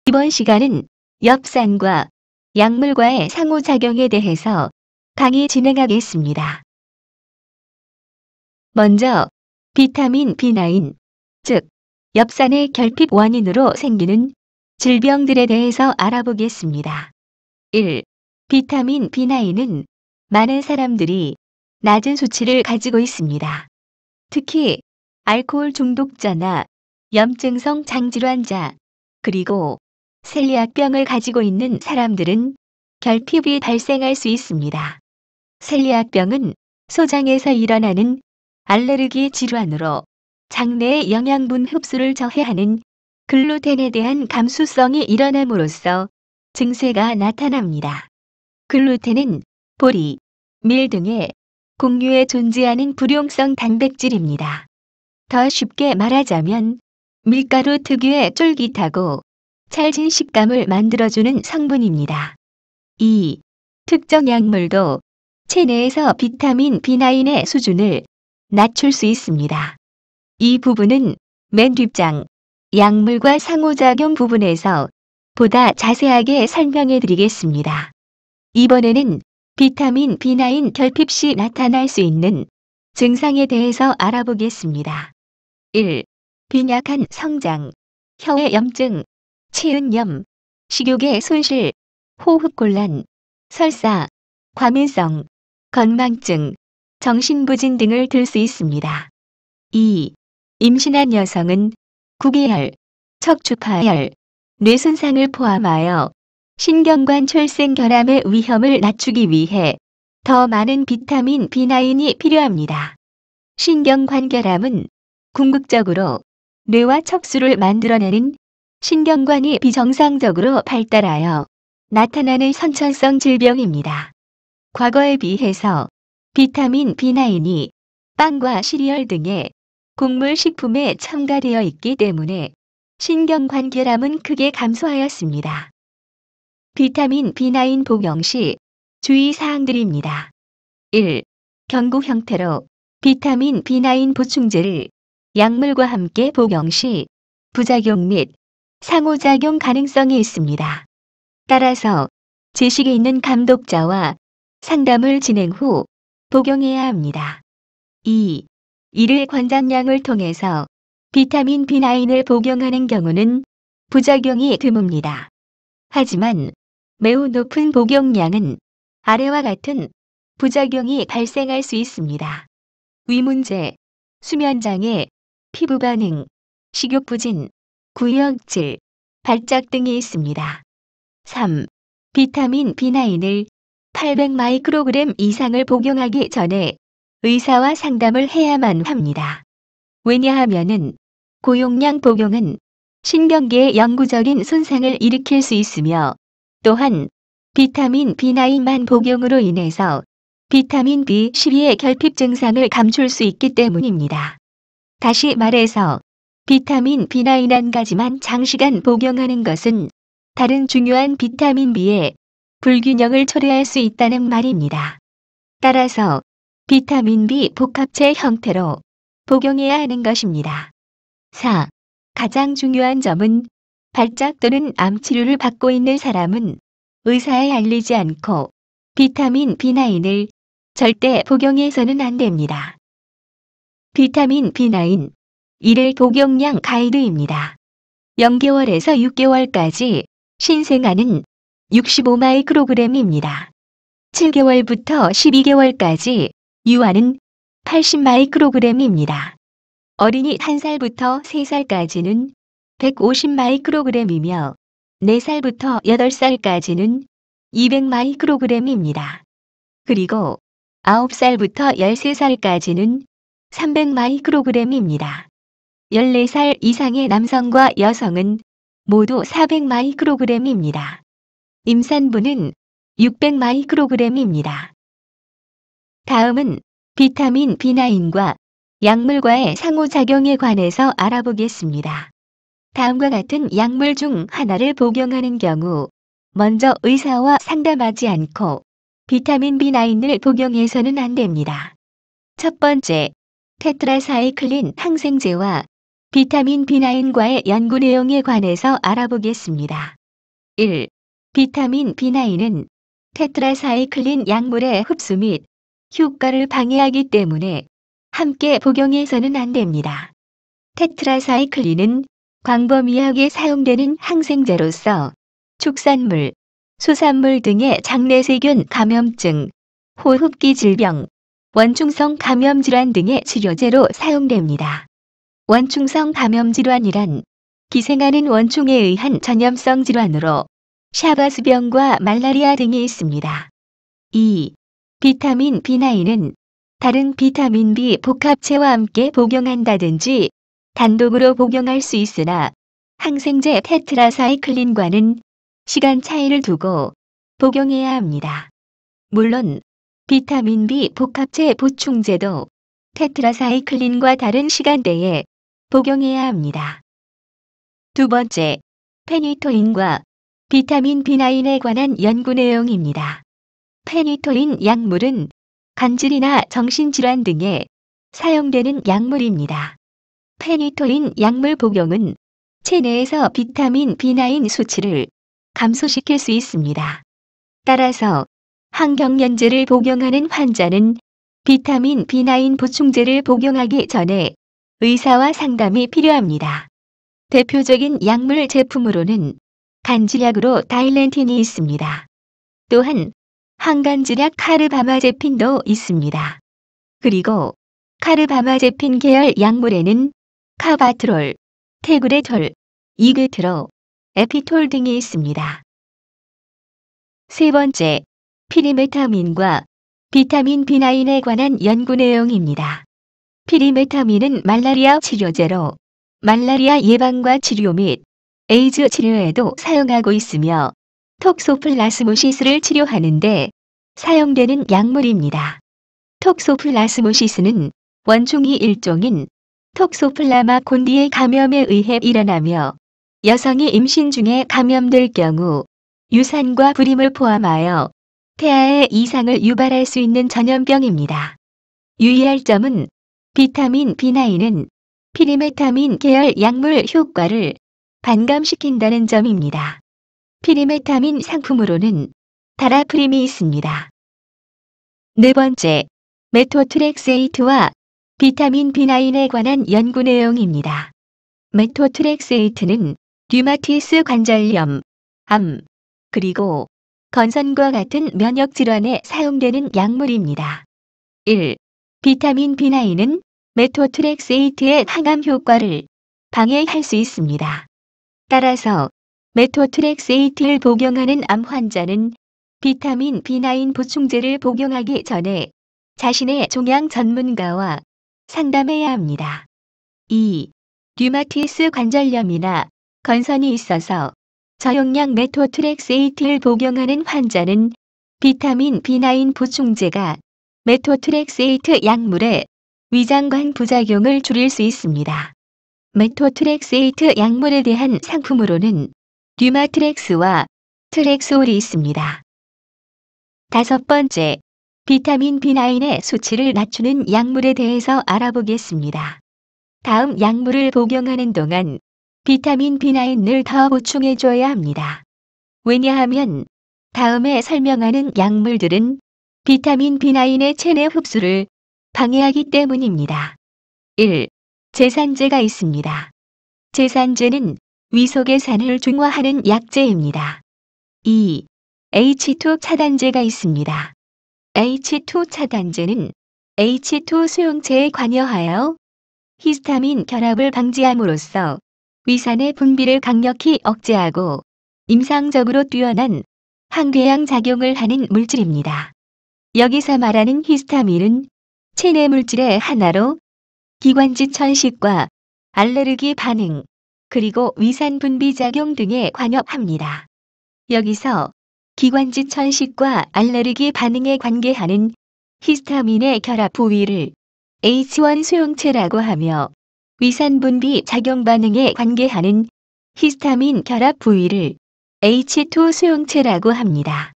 이번 시간은 엽산과 약물과의 상호작용에 대해서 강의 진행하겠습니다. 먼저 비타민 B9, 즉 엽산의 결핍 원인으로 생기는 질병들에 대해서 알아보겠습니다. 1. 비타민 B9은 많은 사람들이 낮은 수치를 가지고 있습니다. 특히 알코올 중독자나 염증성 장질환자, 그리고 셀리악병을 가지고 있는 사람들은 결핍이 발생할 수 있습니다. 셀리악병은 소장에서 일어나는 알레르기 질환으로 장내의 영양분 흡수를 저해하는 글루텐에 대한 감수성이 일어남으로써 증세가 나타납니다. 글루텐은 보리, 밀 등의 곡류에 존재하는 불용성 단백질입니다. 더 쉽게 말하자면 밀가루 특유의 쫄깃하고 찰진 식감을 만들어주는 성분입니다. 2. 특정 약물도 체내에서 비타민 B9의 수준을 낮출 수 있습니다. 이 부분은 맨 뒷장, 약물과 상호작용 부분에서 보다 자세하게 설명해 드리겠습니다. 이번에는 비타민 B9 결핍 시 나타날 수 있는 증상에 대해서 알아보겠습니다. 1. 빈약한 성장, 혀의 염증, 치은염, 식욕의 손실, 호흡곤란, 설사, 과민성, 건망증, 정신부진 등을 들 수 있습니다. 2. 임신한 여성은 구개열, 척추파열, 뇌손상을 포함하여 신경관 출생 결함의 위험을 낮추기 위해 더 많은 비타민 B9이 필요합니다. 신경관 결함은 궁극적으로 뇌와 척수를 만들어내는 신경관이 비정상적으로 발달하여 나타나는 선천성 질병입니다. 과거에 비해서 비타민 B9이 빵과 시리얼 등의 곡물 식품에 첨가되어 있기 때문에 신경관 결함은 크게 감소하였습니다. 비타민 B9 복용 시 주의사항들입니다. 1. 경구 형태로 비타민 B9 보충제를 약물과 함께 복용 시 부작용 및 상호작용 가능성이 있습니다. 따라서 지식이 있는 감독자와 상담을 진행 후 복용해야 합니다. 2. 1일 권장량을 통해서 비타민 B9을 복용하는 경우는 부작용이 드뭅니다. 하지만 매우 높은 복용량은 아래와 같은 부작용이 발생할 수 있습니다. 위문제, 수면장애, 피부반응, 식욕부진, 구역질, 발작 등이 있습니다. 3. 비타민 B9을 800마이크로그램 이상을 복용하기 전에 의사와 상담을 해야만 합니다. 왜냐하면은 고용량 복용은 신경계에 영구적인 손상을 일으킬 수 있으며 또한 비타민 B9만 복용으로 인해서 비타민 B12의 결핍 증상을 감출 수 있기 때문입니다. 다시 말해서 비타민 B9 한 가지만 장시간 복용하는 것은 다른 중요한 비타민 B의 불균형을 초래할 수 있다는 말입니다. 따라서 비타민 B 복합체 형태로 복용해야 하는 것입니다. 4. 가장 중요한 점은 발작 또는 암 치료를 받고 있는 사람은 의사에 알리지 않고 비타민 B9을 절대 복용해서는 안 됩니다. 비타민 B9 1일 복용량 가이드입니다. 0개월에서 6개월까지 신생아는 65마이크로그램입니다. 7개월부터 12개월까지 유아는 80마이크로그램입니다. 어린이 1살부터 3살까지는 150마이크로그램이며 4살부터 8살까지는 200마이크로그램입니다. 그리고 9살부터 13살까지는 300마이크로그램입니다. 14살 이상의 남성과 여성은 모두 400마이크로그램입니다. 임산부는 600마이크로그램입니다. 다음은 비타민 B9과 약물과의 상호작용에 관해서 알아보겠습니다. 다음과 같은 약물 중 하나를 복용하는 경우 먼저 의사와 상담하지 않고 비타민 B9을 복용해서는 안 됩니다. 첫 번째, 테트라사이클린 항생제와 비타민 B9과의 연구 내용에 관해서 알아보겠습니다. 1. 비타민 B9은 테트라사이클린 약물의 흡수 및 효과를 방해하기 때문에 함께 복용해서는 안 됩니다. 테트라사이클린은 광범위하게 사용되는 항생제로서 축산물, 수산물 등의 장내세균 감염증, 호흡기 질병, 원충성 감염 질환 등의 치료제로 사용됩니다. 원충성 감염 질환이란 기생하는 원충에 의한 전염성 질환으로 샤바스병과 말라리아 등이 있습니다. 2. 비타민 B9은 다른 비타민 B 복합체와 함께 복용한다든지 단독으로 복용할 수 있으나 항생제 테트라사이클린과는 시간 차이를 두고 복용해야 합니다. 물론 비타민 B 복합체 보충제도 테트라사이클린과 다른 시간대에 복용해야 합니다. 두 번째, 페니토인과 비타민 B9에 관한 연구 내용입니다. 페니토인 약물은 간질이나 정신질환 등에 사용되는 약물입니다. 페니토인 약물 복용은 체내에서 비타민 B9 수치를 감소시킬 수 있습니다. 따라서 항경련제를 복용하는 환자는 비타민 B9 보충제를 복용하기 전에 의사와 상담이 필요합니다. 대표적인 약물 제품으로는 간질약으로 다일렌틴이 있습니다. 또한 항간질약 카르바마제핀도 있습니다. 그리고 카르바마제핀 계열 약물에는 카바트롤, 테그레톨, 이그트로, 에피톨 등이 있습니다. 세 번째, 피리메타민과 비타민 B9에 관한 연구 내용입니다. 피리메타민은 말라리아 치료제로 말라리아 예방과 치료 및 에이즈 치료에도 사용하고 있으며 톡소플라스모시스를 치료하는데 사용되는 약물입니다. 톡소플라스모시스는 원충이 일종인 톡소플라마 곤디의 감염에 의해 일어나며 여성이 임신 중에 감염될 경우 유산과 불임을 포함하여 태아에 이상을 유발할 수 있는 전염병입니다. 유의할 점은 비타민 B9은 피리메타민 계열 약물 효과를 반감시킨다는 점입니다. 피리메타민 상품으로는 다라프림이 있습니다. 네 번째, 메토트렉세이트와 비타민 B9에 관한 연구 내용입니다. 메토트렉세이트는 류마티스 관절염, 암, 그리고 건선과 같은 면역 질환에 사용되는 약물입니다. 1. 비타민 B9은 메토트렉세이트의 항암 효과를 방해할 수 있습니다. 따라서 메토트렉세이트를 복용하는 암 환자는 비타민 B9 보충제를 복용하기 전에 자신의 종양 전문가와 상담해야 합니다. 2. 류마티스 관절염이나 건선이 있어서 저용량 메토트렉세이트를 복용하는 환자는 비타민 B9 보충제가 메토트렉세이트 약물의 위장관 부작용을 줄일 수 있습니다. 메토트렉세이트 약물에 대한 상품으로는 류마트렉스와 트렉솔이 있습니다. 다섯 번째, 비타민 B9의 수치를 낮추는 약물에 대해서 알아보겠습니다. 다음 약물을 복용하는 동안 비타민 B9을 더 보충해줘야 합니다. 왜냐하면 다음에 설명하는 약물들은 비타민 B9의 체내 흡수를 방해하기 때문입니다. 1. 제산제가 있습니다. 제산제는 위속의 산을 중화하는 약제입니다. 2. H2 차단제가 있습니다. H2 차단제는 H2 수용체에 관여하여 히스타민 결합을 방지함으로써 위산의 분비를 강력히 억제하고 임상적으로 뛰어난 항궤양 작용을 하는 물질입니다. 여기서 말하는 히스타민은 체내 물질의 하나로 기관지 천식과 알레르기 반응, 그리고 위산 분비 작용 등에 관여합니다. 여기서 기관지 천식과 알레르기 반응에 관계하는 히스타민의 결합 부위를 H1 수용체라고 하며 위산 분비 작용 반응에 관계하는 히스타민 결합 부위를 H2 수용체라고 합니다.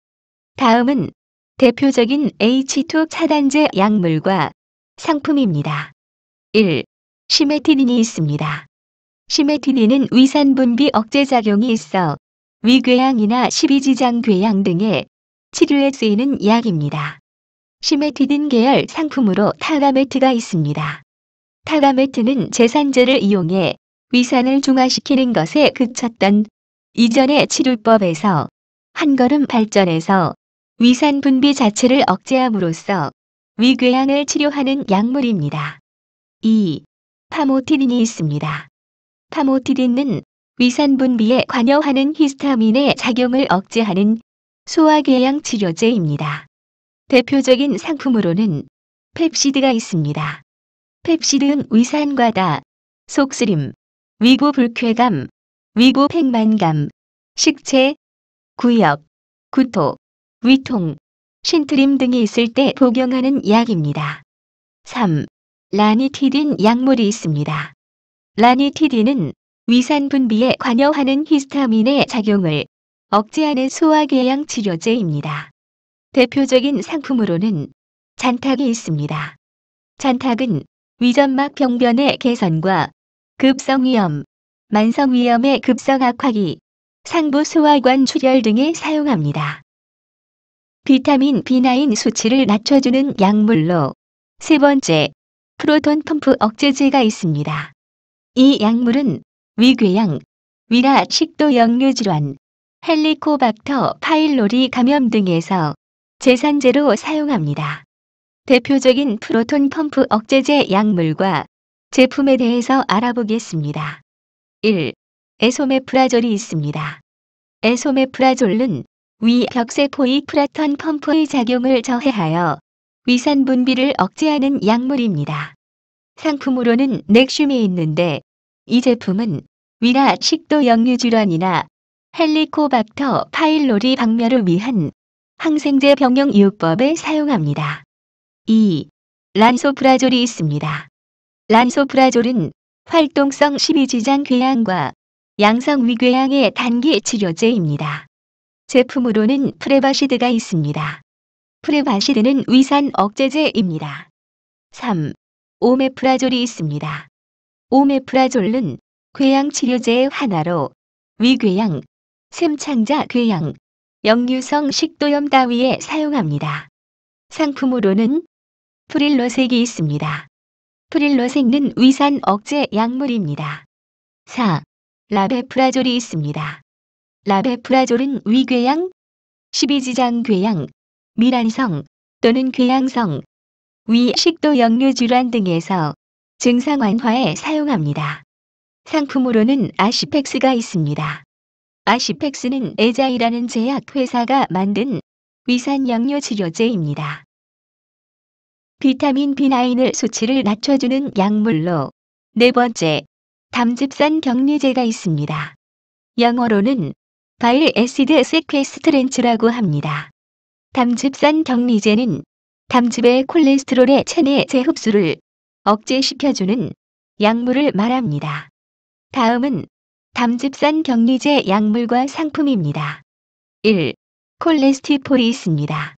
다음은 대표적인 H2 차단제 약물과 상품입니다. 1. 시메티딘이 있습니다. 시메티딘은 위산 분비 억제 작용이 있어 위궤양이나 십이지장 궤양 등의 치료에 쓰이는 약입니다. 시메티딘 계열 상품으로 타가메트가 있습니다. 타가메트는 제산제를 이용해 위산을 중화시키는 것에 그쳤던 이전의 치료법에서 한 걸음 발전해서 위산 분비 자체를 억제함으로써 위궤양을 치료하는 약물입니다. 2. 파모티딘이 있습니다. 파모티딘은 위산 분비에 관여하는 히스타민의 작용을 억제하는 소화궤양 치료제입니다. 대표적인 상품으로는 펩시드가 있습니다. 펩시드는 위산과다, 속쓰림, 위고 불쾌감, 위고 팽만감, 식체, 구역, 구토, 위통, 신트림 등이 있을 때 복용하는 약입니다. 3. 라니티딘 약물이 있습니다. 라니티딘은 위산 분비에 관여하는 히스타민의 작용을 억제하는 소화궤양 치료제입니다. 대표적인 상품으로는 잔탁이 있습니다. 잔탁은 위점막 병변의 개선과 급성위염, 만성위염의 급성 악화기, 상부 소화관 출혈 등에 사용합니다. 비타민 B9 수치를 낮춰주는 약물로 세 번째, 프로톤 펌프 억제제가 있습니다. 이 약물은 위궤양, 위라 식도 역류 질환, 헬리코박터 파일로리 감염 등에서 제산제로 사용합니다. 대표적인 프로톤 펌프 억제제 약물과 제품에 대해서 알아보겠습니다. 1. 에소메프라졸이 있습니다. 에소메프라졸은 위 벽세포의 프로톤 펌프의 작용을 저해하여 위산 분비를 억제하는 약물입니다. 상품으로는 넥슘이 있는데 이 제품은 위라 식도 역류 질환이나 헬리코박터 파일로리 박멸을 위한 항생제 병용 이용법에 사용합니다. 2. 란소프라졸이 있습니다. 란소프라졸은 활동성 십이지장 궤양과 양성 위궤양의 단기 치료제입니다. 제품으로는 프레바시드가 있습니다. 프레바시드는 위산 억제제입니다. 3. 오메프라졸이 있습니다. 오메프라졸은 궤양 치료제의 하나로 위궤양, 샘창자 궤양, 역류성 식도염 따위에 사용합니다. 상품으로는 프릴로색이 있습니다. 프릴로색은 위산 억제 약물입니다. 4. 라베프라졸이 있습니다. 라베프라졸은 위궤양, 십이지장 궤양, 미란성 또는 궤양성, 위 식도 역류 질환 등에서 증상 완화에 사용합니다. 상품으로는 아시펙스가 있습니다. 아시펙스는 에자이라는 제약회사가 만든 위산 역류 치료제입니다. 비타민 B9을 수치를 낮춰주는 약물로 네 번째, 담즙산 격리제가 있습니다. 영어로는 바일 애시드 세퀘스트렌츠라고 합니다. 담즙산 격리제는 담즙의 콜레스테롤의 체내 재흡수를 억제시켜주는 약물을 말합니다. 다음은 담즙산 격리제 약물과 상품입니다. 1. 콜레스티폴이 있습니다.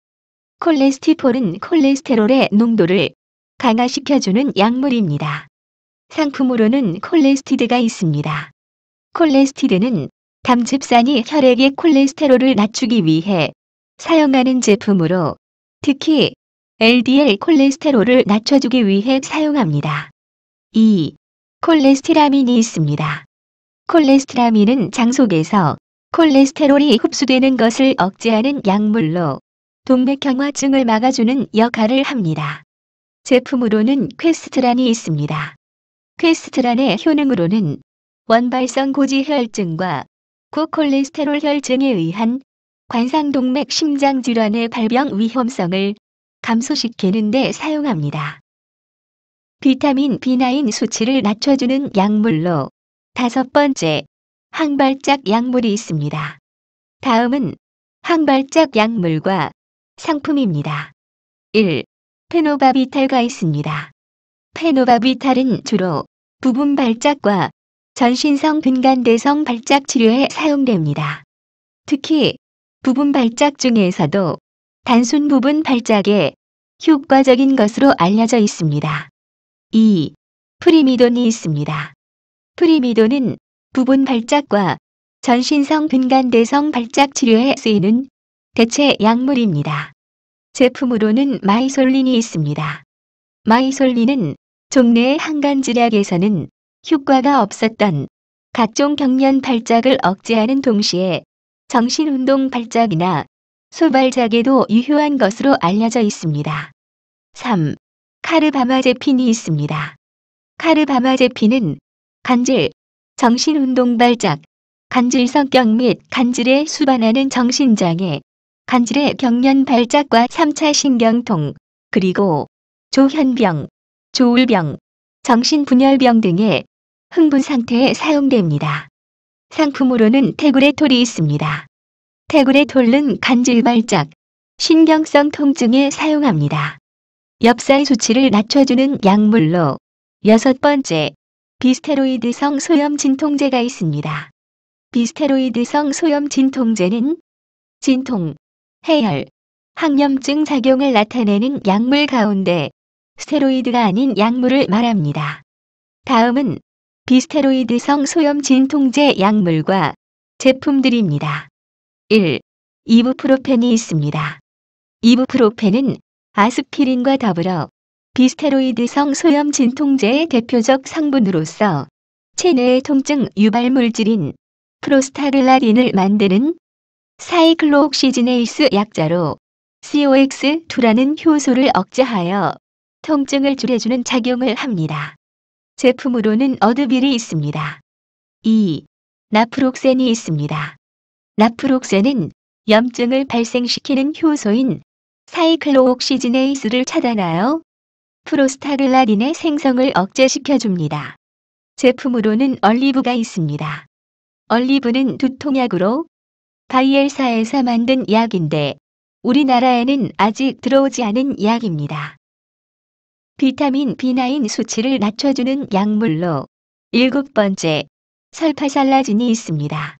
콜레스티폴은 콜레스테롤의 농도를 강화시켜주는 약물입니다. 상품으로는 콜레스티드가 있습니다. 콜레스티드는 담즙산이 혈액의 콜레스테롤을 낮추기 위해 사용하는 제품으로 특히 LDL 콜레스테롤을 낮춰주기 위해 사용합니다. 2. 콜레스티라민이 있습니다. 콜레스티라민은 장 속에서 콜레스테롤이 흡수되는 것을 억제하는 약물로 동맥경화증을 막아주는 역할을 합니다. 제품으로는 퀘스트란이 있습니다. 퀘스트란의 효능으로는 원발성 고지혈증과 고콜레스테롤 혈증에 의한 관상동맥 심장질환의 발병 위험성을 감소시키는 데 사용합니다. 비타민 B9 수치를 낮춰주는 약물로 다섯 번째, 항발작 약물이 있습니다. 다음은 항발작 약물과 상품입니다. 1. 페노바비탈가 있습니다. 페노바비탈은 주로 부분 발작과 전신성 근간대성 발작 치료에 사용됩니다. 특히 부분 발작 중에서도 단순 부분 발작에 효과적인 것으로 알려져 있습니다. 2. 프리미돈이 있습니다. 프리미돈은 부분 발작과 전신성 근간대성 발작 치료에 쓰이는 대체 약물입니다. 제품으로는 마이솔린이 있습니다. 마이솔린은 종래의 항간질약에서는 효과가 없었던 각종 경련 발작을 억제하는 동시에 정신운동 발작이나 소발작에도 유효한 것으로 알려져 있습니다. 3. 카르바마제핀이 있습니다. 카르바마제핀은 간질, 정신운동 발작, 간질 성격 및 간질에 수반하는 정신장애, 간질의 경련 발작과 3차 신경통, 그리고 조현병, 조울병, 정신분열병 등의 흥분 상태에 사용됩니다. 상품으로는 테구레톨이 있습니다. 테구레톨은 간질 발작, 신경성 통증에 사용합니다. 엽살 수치를 낮춰주는 약물로 6번째, 비스테로이드성 소염 진통제가 있습니다. 비스테로이드성 소염 진통제는 진통, 해열, 항염증 작용을 나타내는 약물 가운데 스테로이드가 아닌 약물을 말합니다. 다음은 비스테로이드성 소염 진통제 약물과 제품들입니다. 1. 이부프로펜이 있습니다. 이부프로펜은 아스피린과 더불어 비스테로이드성 소염 진통제의 대표적 성분으로서 체내의 통증 유발 물질인 프로스타글라딘을 만드는 사이클로옥시지네이스 약자로 COX2라는 효소를 억제하여 통증을 줄여주는 작용을 합니다. 제품으로는 어드빌이 있습니다. 2. 나프록센이 있습니다. 나프록센은 염증을 발생시키는 효소인 사이클로옥시지네이스를 차단하여 프로스타글라딘의 생성을 억제시켜줍니다. 제품으로는 얼리브가 있습니다. 얼리브는 두통약으로 바이엘사에서 만든 약인데 우리나라에는 아직 들어오지 않은 약입니다. 비타민 B9 수치를 낮춰주는 약물로 7번째, 설파살라진이 있습니다.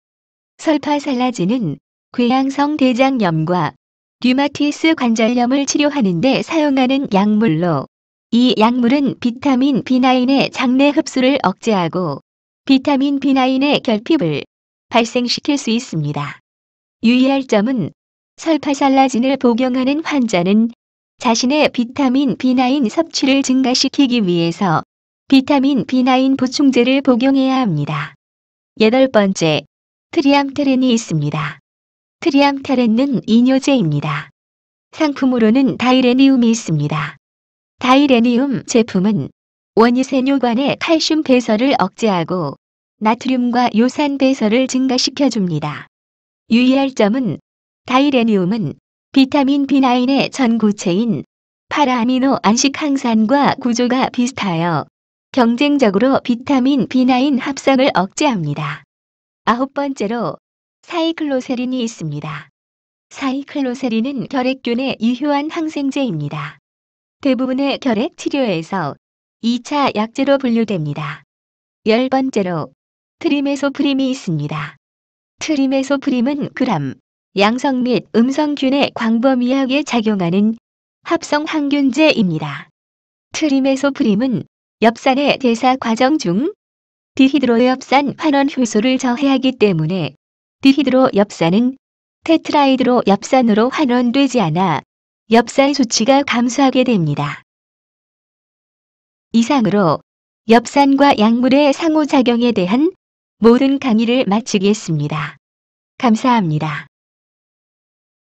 설파살라진은 궤양성 대장염과 류마티스 관절염을 치료하는 데 사용하는 약물로 이 약물은 비타민 B9의 장내 흡수를 억제하고 비타민 B9의 결핍을 발생시킬 수 있습니다. 유의할 점은 설파살라진을 복용하는 환자는 자신의 비타민 B9 섭취를 증가시키기 위해서 비타민 B9 보충제를 복용해야 합니다. 8번째, 트리암테렌이 있습니다. 트리암테렌은 이뇨제입니다. 상품으로는 다이레니움이 있습니다. 다이레니움 제품은 원이세뇨관의 칼슘 배설을 억제하고 나트륨과 요산 배설을 증가시켜줍니다. 유의할 점은 다이레니움은 비타민 B9의 전구체인 파라아미노 안식항산과 구조가 비슷하여 경쟁적으로 비타민 B9 합성을 억제합니다. 9번째로 사이클로세린이 있습니다. 사이클로세린은 결핵균의 유효한 항생제입니다. 대부분의 결핵 치료에서 2차 약제로 분류됩니다. 10번째로 트리메소프림이 있습니다. 트리메소프림은 gram, 양성 및 음성균의 광범위하게 작용하는 합성 항균제입니다. 트리메소프림은 엽산의 대사 과정 중 디히드로엽산 환원 효소를 저해하기 때문에 디히드로엽산은 테트라이드로엽산으로 환원되지 않아 엽산 수치가 감소하게 됩니다. 이상으로 엽산과 약물의 상호작용에 대한 모든 강의를 마치겠습니다. 감사합니다.